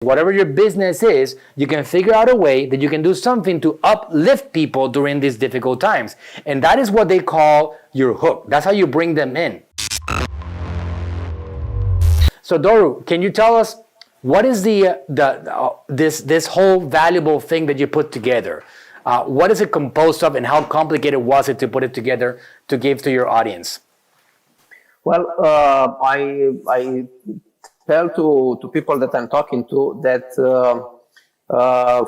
Whatever your business is, you can figure out a way that you can do something to uplift people during these difficult times. And that is what they call your hook. That's how you bring them in. So Doru, can you tell us what is this whole valuable thing that you put together? What is it composed of, and how complicated was it to put it together to give to your audience? Well, I tell to people that I'm talking to that,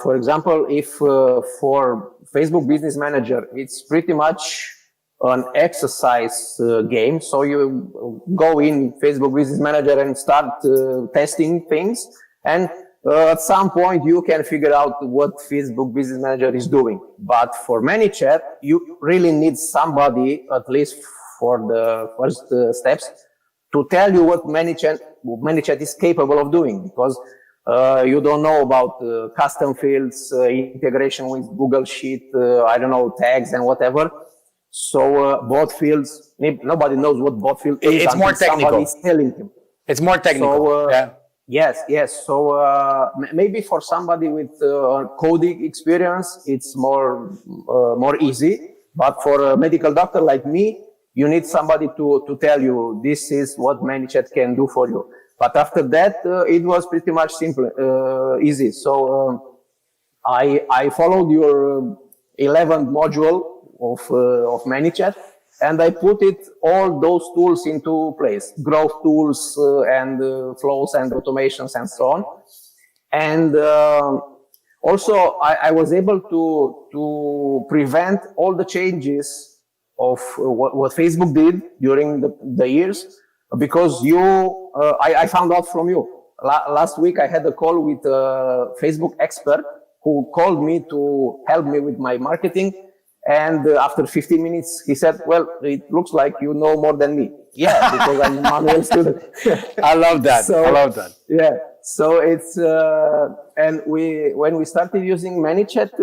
for example, if for Facebook Business Manager, it's pretty much an exercise game. So you go in Facebook Business Manager and start testing things, and at some point you can figure out what Facebook Business Manager is doing. But for ManyChat, you really need somebody, at least for the first steps, to tell you what ManyChat is capable of doing, because you don't know about custom fields, integration with Google Sheet, I don't know, tags and whatever. So bot fields, nobody knows what bot field is. It's more technical. Somebody's telling him. It's more technical. So, yeah. Yes. So maybe for somebody with coding experience, it's more easy. But for a medical doctor like me, you need somebody to tell you this is what ManyChat can do for you. But after that, it was pretty much simple, easy. So I followed your 11th module of ManyChat, and I put all those tools into place, growth tools and flows and automations and so on. And also I was able to prevent all the changes of what Facebook did during the years, because I found out from you. Last week I had a call with a Facebook expert who called me to help me with my marketing. And after 15 minutes, he said, well, it looks like you know more than me. Yeah, because I'm a Manuel student. I love that. I love that. Yeah. So it's, and when we started using ManyChat,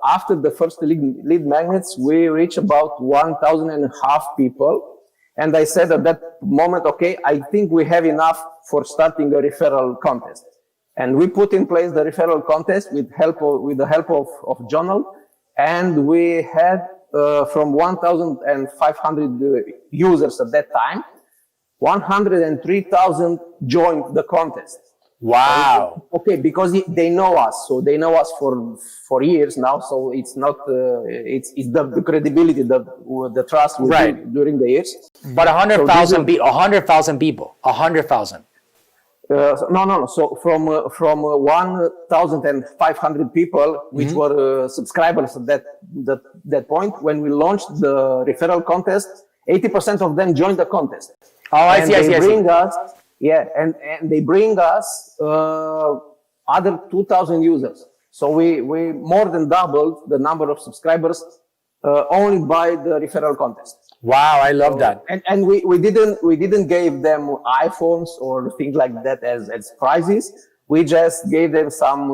after the first lead magnets, we reached about 1,500 people. And I said at that moment, okay, I think we have enough for starting a referral contest. And we put in place the referral contest with the help of Journal. And we had from 1,500 users at that time, 103,000 joined the contest. Wow. Okay, because they know us, so they know us for years now. So it's not it's the credibility, the trust we built during the years. But 100,000 people, 100,000. No. So from 1,500 people, which were subscribers at that point, when we launched the referral contest, 80% of them joined the contest. Oh, I see. And they bring us other 2,000 users. So we more than doubled the number of subscribers only by the referral contest. Wow, I love that. And we didn't give them iPhones or things like that as prizes. We just gave them some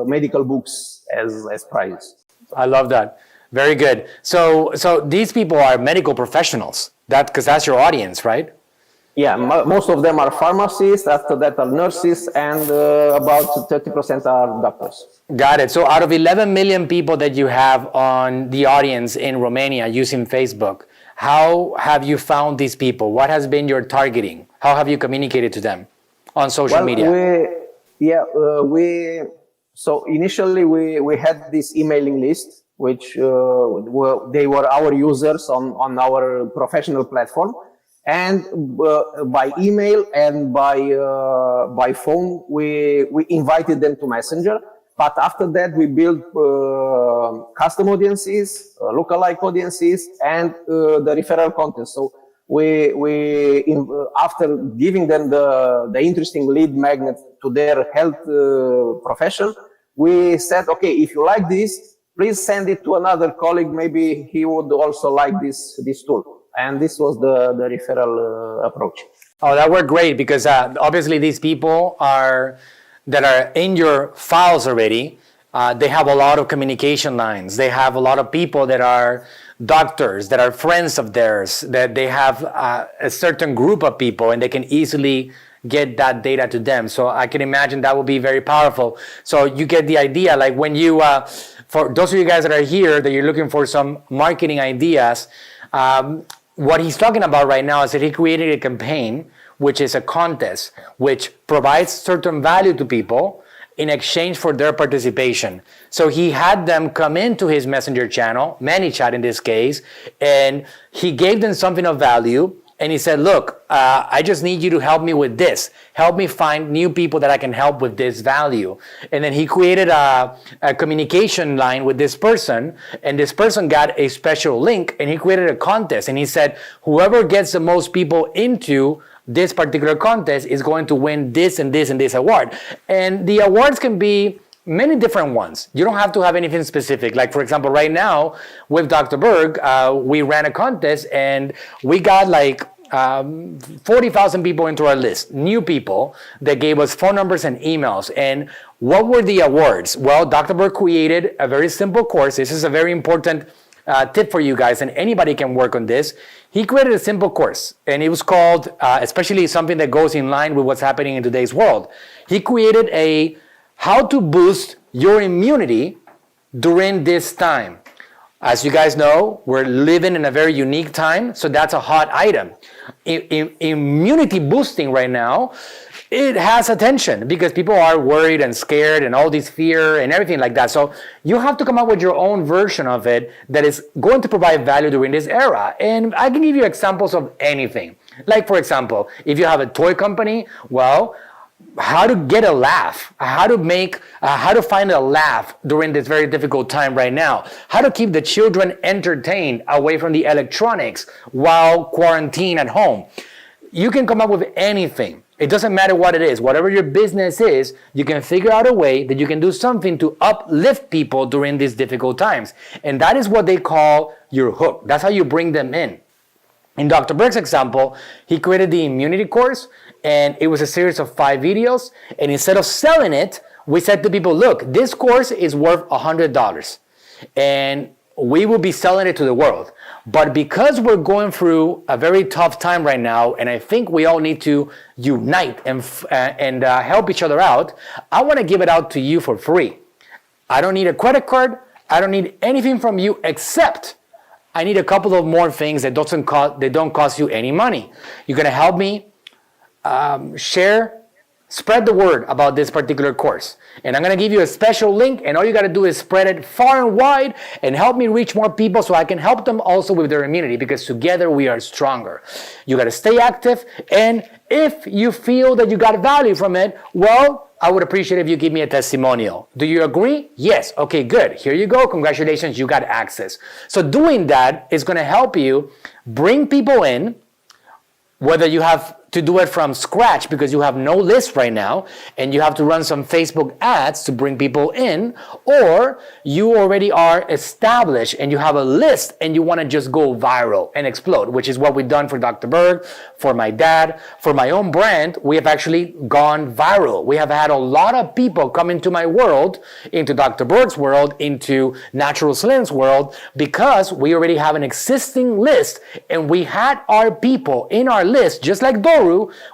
medical books as prizes. I love that. Very good. So these people are medical professionals. Because that's your audience, right? Yeah, most of them are pharmacists, after that are nurses, and about 30% are doctors. Got it. So out of 11 million people that you have on the audience in Romania using Facebook, how have you found these people? What has been your targeting? How have you communicated to them on social media? So initially we had this emailing list, which they were our users on our professional platform. And by email and by phone, we invited them to Messenger. But after that, we built custom audiences, lookalike audiences, and the referral content. So after giving them the interesting lead magnet to their health profession, we said, okay, if you like this, please send it to another colleague. Maybe he would also like this tool. And this was the referral approach. Oh, that worked great, because obviously these people that are in your files already. They have a lot of communication lines. They have a lot of people that are doctors, that are friends of theirs, that they have a certain group of people, and they can easily get that data to them. So I can imagine that would be very powerful. So you get the idea, like when you, for those of you guys that are here, that you're looking for some marketing ideas, what he's talking about right now is that he created a campaign, which is a contest, which provides certain value to people in exchange for their participation. So he had them come into his messenger channel, ManyChat in this case, and he gave them something of value. And he said, look, I just need you to help me with this. Help me find new people that I can help with this value. And then he created a communication line with this person, and this person got a special link, and he created a contest. And he said, whoever gets the most people into this particular contest is going to win this and this and this award. And the awards can be many different ones. You don't have to have anything specific. Like, for example, right now with Dr. Berg, we ran a contest and we got like 40,000 people into our list, new people that gave us phone numbers and emails. And what were the awards? Well, Dr. Berg created a very simple course. This is a very important tip for you guys, and anybody can work on this. He created a simple course, and it was called, especially something that goes in line with what's happening in today's world. He created a how to boost your immunity during this time. As you guys know, we're living in a very unique time, so that's a hot item. Immunity boosting right now, it has attention because people are worried and scared and all this fear and everything like that. So you have to come up with your own version of it that is going to provide value during this era. And I can give you examples of anything. Like, for example, if you have a toy company, well, how to get a laugh, how to find a laugh during this very difficult time right now, how to keep the children entertained away from the electronics while quarantined at home. You can come up with anything. It doesn't matter what it is. Whatever your business is, you can figure out a way that you can do something to uplift people during these difficult times. And that is what they call your hook. That's how you bring them in. In Dr. Berg's example, he created the immunity course, and it was a series of 5 videos. And instead of selling it, we said to people, look, this course is worth $100, and we will be selling it to the world. But because we're going through a very tough time right now, and I think we all need to unite and help each other out, I want to give it out to you for free. I don't need a credit card. I don't need anything from you except I need a couple of more things that don't cost you any money. You're going to help me spread the word about this particular course. And I'm going to give you a special link, and all you got to do is spread it far and wide and help me reach more people so I can help them also with their immunity, because together we are stronger. You got to stay active, and if you feel that you got value from it, well, I would appreciate if you give me a testimonial. Do you agree? Yes. Okay, good. Here you go. Congratulations, you got access. So doing that is going to help you bring people in, whether you have to do it from scratch because you have no list right now and you have to run some Facebook ads to bring people in, or you already are established and you have a list and you want to just go viral and explode, which is what we've done for Dr. Berg, for my dad, for my own brand. We have actually gone viral. We have had a lot of people come into my world, into Dr. Berg's world, into Natural Slim's world, because we already have an existing list and we had our people in our list, just like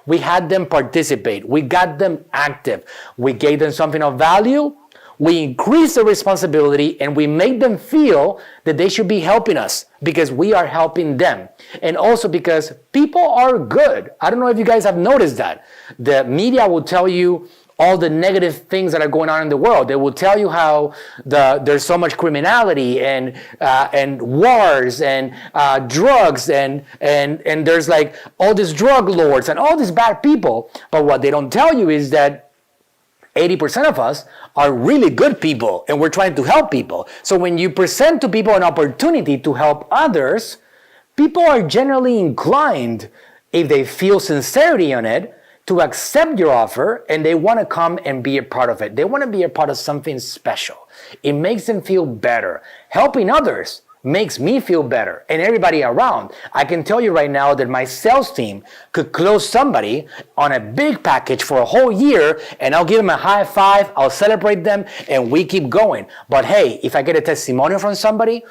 we had them participate. We got them active. We gave them something of value. We increased the responsibility, and we made them feel that they should be helping us because we are helping them. And also because people are good. I don't know if you guys have noticed that. The media will tell you all the negative things that are going on in the world. They will tell you how there's so much criminality and wars and drugs and there's like all these drug lords and all these bad people. But what they don't tell you is that 80% of us are really good people and we're trying to help people. So when you present to people an opportunity to help others, people are generally inclined, if they feel sincerity on it, to accept your offer, and they want to come and be a part of it. They want to be a part of something special. It makes them feel better. Helping others makes me feel better and everybody around. I can tell you right now that my sales team could close somebody on a big package for a whole year, and I'll give them a high five, I'll celebrate them, and we keep going. But hey, if I get a testimonial from somebody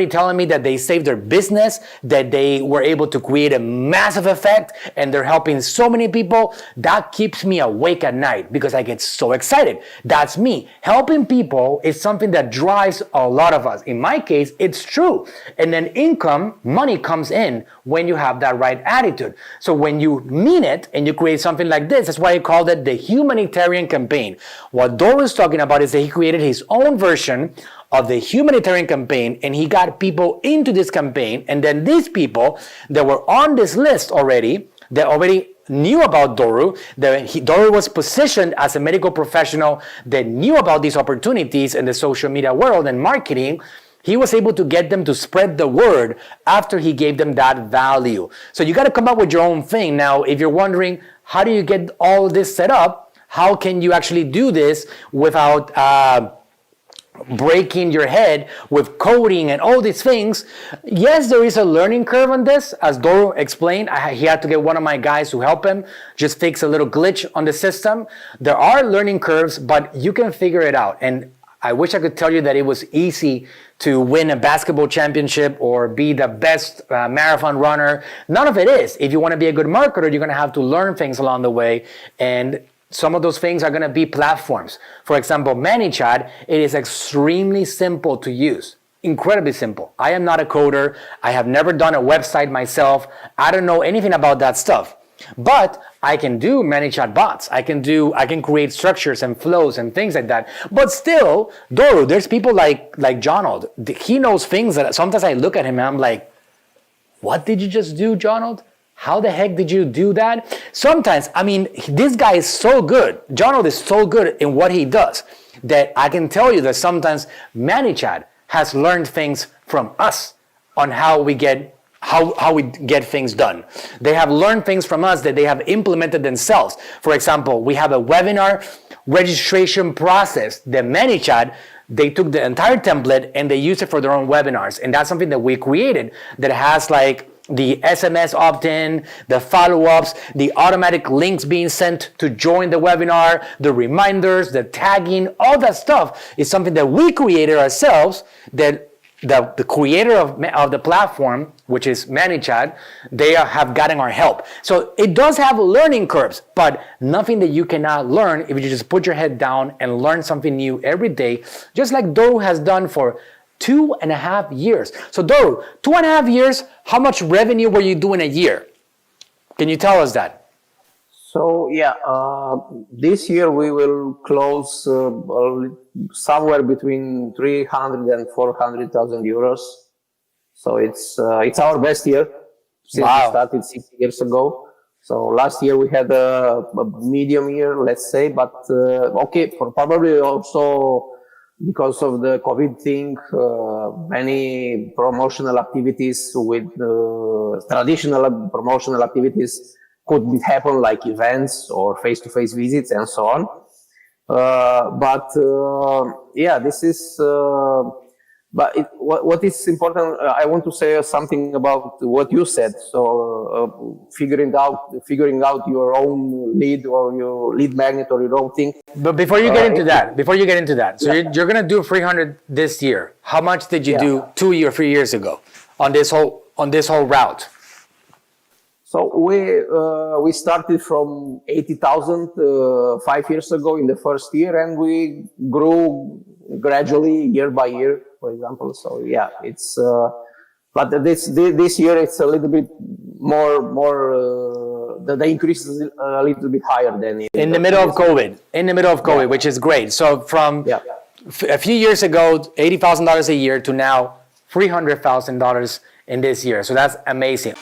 telling me that they saved their business, that they were able to create a massive effect, and they're helping so many people, that keeps me awake at night because I get so excited. That's me. Helping people is something that drives a lot of us. In my case, it's true. And then income, money comes in when you have that right attitude. So when you mean it and you create something like this, that's why I called it the humanitarian campaign. What Doru is talking about is that he created his own version of the humanitarian campaign, and he got people into this campaign. And then these people that were on this list already, that already knew about Doru, Doru was positioned as a medical professional that knew about these opportunities in the social media world and marketing. He was able to get them to spread the word after he gave them that value. So you got to come up with your own thing. Now, if you're wondering, how do you get all this set up? How can you actually do this without breaking your head with coding and all these things? Yes, there is a learning curve on this. As Doru explained, he had to get one of my guys to help him just fix a little glitch on the system. There are learning curves, but you can figure it out. And I wish I could tell you that it was easy to win a basketball championship or be the best marathon runner. None of it is. If you want to be a good marketer, you're going to have to learn things along the way. And some of those things are going to be platforms. For example, ManyChat, it is extremely simple to use. Incredibly simple. I am not a coder. I have never done a website myself. I don't know anything about that stuff. But I can do ManyChat bots. I can create structures and flows and things like that. But still, Doru, there's people like Jonald. He knows things that sometimes I look at him and I'm like, what did you just do, Jonald? How the heck did you do that? Sometimes, I mean, this guy is so good. Jonald is so good in what he does that I can tell you that sometimes ManyChat has learned things from us on how we get things done. They have learned things from us that they have implemented themselves. For example, we have a webinar registration process that ManyChat, they took the entire template and they use it for their own webinars. And that's something that we created that has like the SMS opt-in, the follow-ups, the automatic links being sent to join the webinar, the reminders, the tagging, all that stuff is something that we created ourselves, that the creator of the platform, which is ManyChat, they have gotten our help. So it does have learning curves, but nothing that you cannot learn if you just put your head down and learn something new every day, just like Doru has done for 2.5 years. So Doru, 2.5 years, how much revenue were you doing a year? Can you tell us that? So yeah, this year we will close somewhere between 300 and 400,000 euros. So it's our best year since we started 6 years ago. So last year we had a medium year, let's say, but okay, for probably also because of the COVID thing, many promotional activities with traditional promotional activities could happen, like events or face-to-face visits and so on. Yeah, this is. What is important? I want to say something about what you said. So figuring out your own lead or your lead magnet or your own thing. But before you get into that, so you're gonna do 300 this year. How much did you do 2 or 3 years ago on this whole route? So we started from 80,000 5 years ago in the first year, and we grew gradually year by year, for example. So yeah, it's but this year it's a little bit more. The increase is a little bit higher than in the middle of COVID. In the middle of COVID, which is great. So from a few years ago, $80,000 a year to now $300,000 in this year. So that's amazing.